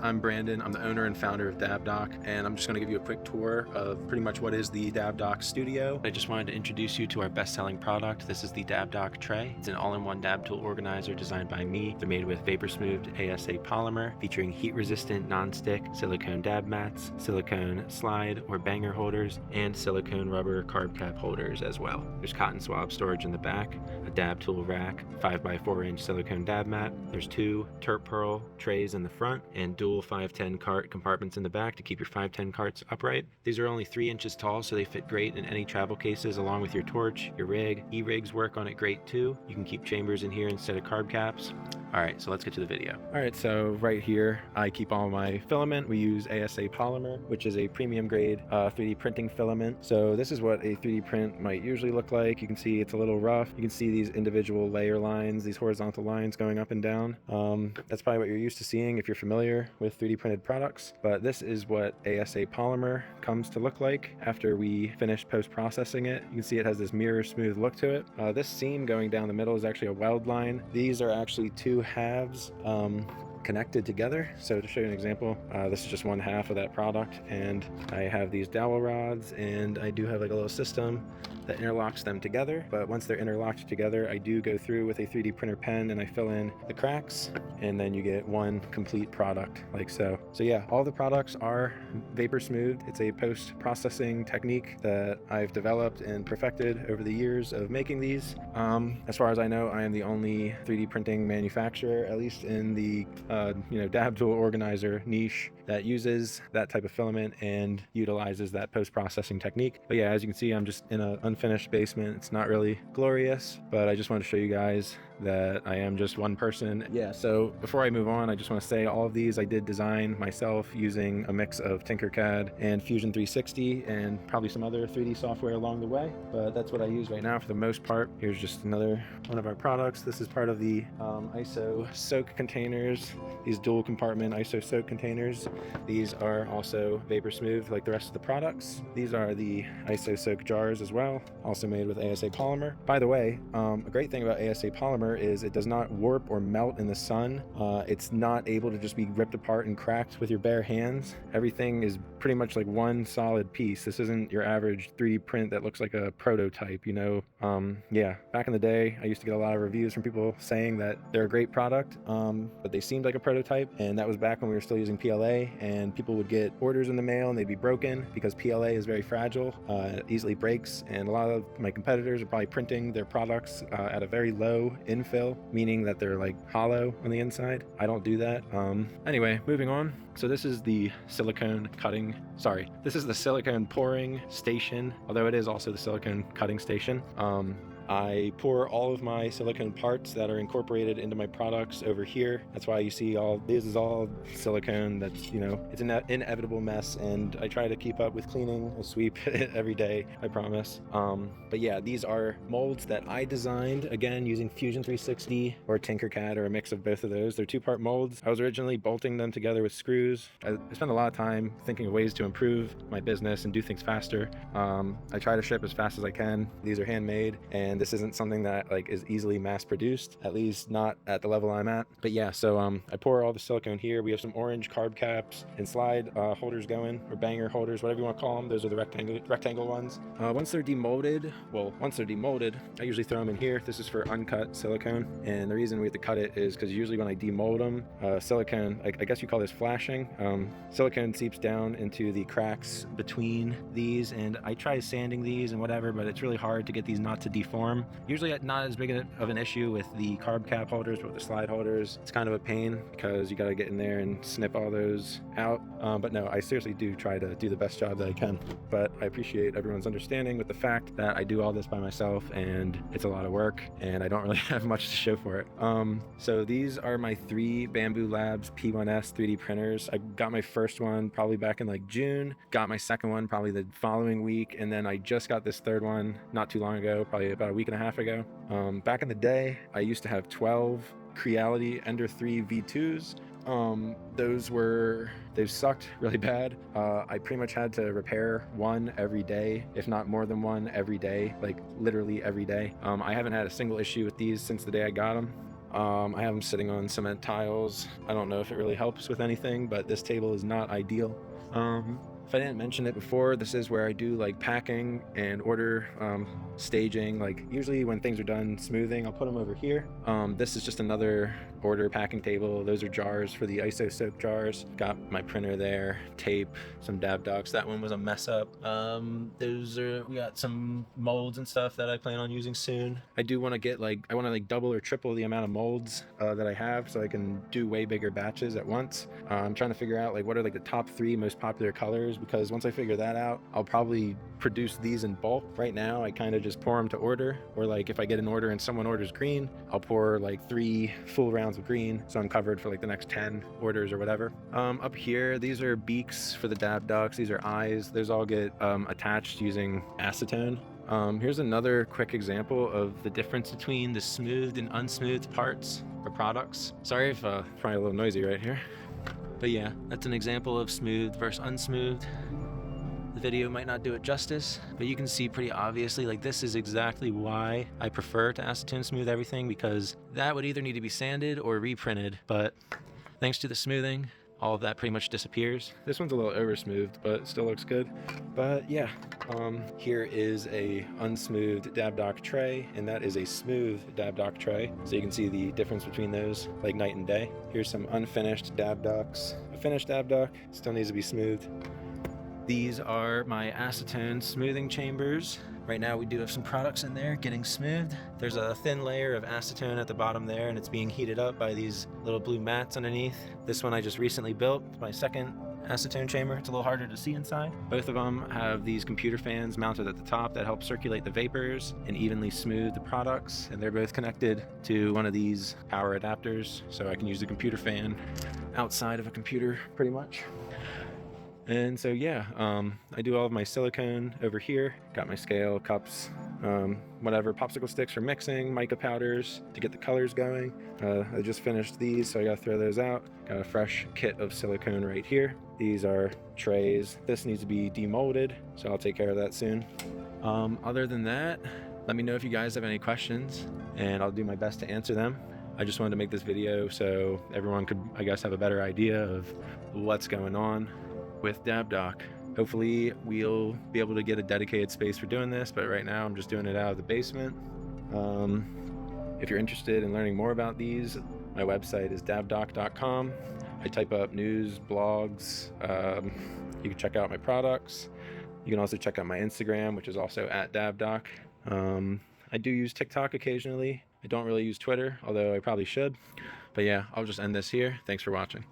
I'm Brandon. I'm the owner and founder of Dabdock, and I'm just going to give you a quick tour of pretty much what is the Dabdock Studio. I just wanted to introduce you to our best-selling product. This is the Dabdock Tray. It's an all-in-one dab tool organizer designed by me. They're made with vapor-smoothed ASA polymer, featuring heat-resistant non-stick silicone dab mats, silicone slide or banger holders, and silicone rubber carb cap holders as well. There's cotton swab storage in the back, a dab tool rack, 5x4-inch silicone dab mat. There's two terp pearl trays in the front, and dual 510 cart compartments in the back to keep your 510 carts upright. These are only 3 inches tall, so they fit great in any travel cases along with your torch, your rig. E-rigs work on it great too. You can keep chambers in here instead of carb caps. All right, so let's get to the video. All right, so right here, I keep all my filament. We use ASA polymer, which is a premium grade 3D printing filament. So this is what a 3D print might usually look like. You can see it's a little rough. You can see these individual layer lines, these horizontal lines going up and down. That's probably what you're used to seeing if you're familiar with 3D printed products, but this is what ASA polymer comes to look like after we finish post-processing it. You can see it has this mirror smooth look to it. This seam going down the middle is actually a weld line. These are actually two halves connected together. So to show you an example, this is just one half of that product, and I have these dowel rods, and I do have like a little system that interlocks them together. But once they're interlocked together, I do go through with a 3D printer pen and I fill in the cracks, and then you get one complete product like so. So yeah, all the products are vapor smoothed. It's a post-processing technique that I've developed and perfected over the years of making these. As far as I know, I am the only 3D printing manufacturer, at least in the dab tool organizer niche, that uses that type of filament and utilizes that post-processing technique. But yeah, as you can see, I'm just in an unfinished basement. It's not really glorious, but I just want to show you guys that I am just one person. Yeah, so before I move on, I just want to say all of these I did design myself using a mix of Tinkercad and Fusion 360 and probably some other 3D software along the way, but that's what I use right now for the most part. Here's just another one of our products. This is part of the ISO soak containers, these dual compartment ISO soak containers. These are also vapor smooth like the rest of the products. These are the ISO soak jars as well, also made with ASA polymer. By the way, a great thing about ASA polymer is it does not warp or melt in the sun. It's not able to just be ripped apart and cracked with your bare hands. Everything is pretty much like one solid piece. This isn't your average 3D print that looks like a prototype, you know? Yeah, back in the day, I used to get a lot of reviews from people saying that they're a great product, but they seemed like a prototype, and that was back when we were still using PLA, and people would get orders in the mail and they'd be broken because PLA is very fragile, it easily breaks, and a lot of my competitors are probably printing their products at a very low infill, meaning that they're like hollow on the inside. I don't do that. Anyway, moving on. So this is the silicone pouring station, although it is also the silicone cutting station. I pour all of my silicone parts that are incorporated into my products over here. That's why you see this is all silicone. That's, it's an inevitable mess, and I try to keep up with cleaning. I sweep it every day, I promise. But yeah, these are molds that I designed, again, using Fusion 360 or Tinkercad or a mix of both of those. They're two-part molds. I was originally bolting them together with screws. I spent a lot of time thinking of ways to improve my business and do things faster. I try to ship as fast as I can. These are handmade, and this isn't something that is easily mass produced, at least not at the level I'm at. But yeah, so I pour all the silicone here. We have some orange carb caps and slide holders going, or banger holders, whatever you want to call them. Those are the rectangle ones. Once they're demolded, I usually throw them in here. This is for uncut silicone, and the reason we have to cut it is because usually when I demold them, silicone, I guess you call this flashing, silicone seeps down into the cracks between these, and I try sanding these and whatever, but it's really hard to get these not to deform. Usually not as big of an issue with the carb cap holders, but with the slide holders, it's kind of a pain because you got to get in there and snip all those out. But no, I seriously do try to do the best job that I can. But I appreciate everyone's understanding with the fact that I do all this by myself and it's a lot of work and I don't really have much to show for it. So these are my 3 Bamboo Labs P1S 3D printers. I got my first one probably back in June, got my second one probably the following week, and then I just got this third one not too long ago, probably about a week and a half ago. Back in the day, I used to have 12 Creality Ender 3 V2s. They've sucked really bad. I pretty much had to repair one every day, if not more than one every day, like literally every day. I haven't had a single issue with these since the day I got them. I have them sitting on cement tiles. I don't know if it really helps with anything, but this table is not ideal. If I didn't mention it before, this is where I do like packing and order staging. Like usually when things are done smoothing, I'll put them over here. This is just another order packing table. Those are jars for the ISO soap jars. Got my printer there, tape, some Dabdocks. That one was a mess up. We got some molds and stuff that I plan on using soon. I do want to get I want to double or triple the amount of molds that I have so I can do way bigger batches at once. I'm trying to figure out what are the top 3 most popular colors, because once I figure that out, I'll probably produce these in bulk. Right now, I kind of just pour them to order, or if I get an order and someone orders green, I'll pour 3 full rounds of green, so I'm covered for the next 10 orders or whatever. Up here, these are beaks for the Dabdocks. These are eyes. Those all get attached using acetone. Here's another quick example of the difference between the smoothed and unsmoothed parts or products. Sorry if probably a little noisy right here. But yeah, that's an example of smooth versus unsmoothed. The video might not do it justice, but you can see pretty obviously this is exactly why I prefer to acetone smooth everything, because that would either need to be sanded or reprinted, but thanks to the smoothing, all of that pretty much disappears. This one's a little over smoothed, but it still looks good. But yeah, here is a unsmoothed Dabdock tray, and that is a smooth Dabdock tray. So you can see the difference between those like night and day. Here's some unfinished Dabdocks. A finished Dabdock still needs to be smoothed. These are my acetone smoothing chambers. Right now we do have some products in there getting smoothed. There's a thin layer of acetone at the bottom there, and it's being heated up by these little blue mats underneath. This one I just recently built, my second acetone chamber. It's a little harder to see inside. Both of them have these computer fans mounted at the top that help circulate the vapors and evenly smooth the products, and they're both connected to one of these power adapters, so I can use the computer fan outside of a computer pretty much. And so yeah, I do all of my silicone over here. Got my scale, cups, whatever, popsicle sticks for mixing, mica powders to get the colors going. I just finished these, so I gotta throw those out. Got a fresh kit of silicone right here. These are trays. This needs to be demolded, so I'll take care of that soon. Other than that, let me know if you guys have any questions, and I'll do my best to answer them. I just wanted to make this video so everyone could, I guess, have a better idea of what's going on with Dabdock. Hopefully we'll be able to get a dedicated space for doing this, but right now I'm just doing it out of the basement. If you're interested in learning more about these, my website is dabdock.com. I type up news, blogs. You can check out my products. You can also check out my Instagram, which is also @Dabdock. I do use TikTok occasionally. I don't really use Twitter, although I probably should. But yeah, I'll just end this here. Thanks for watching.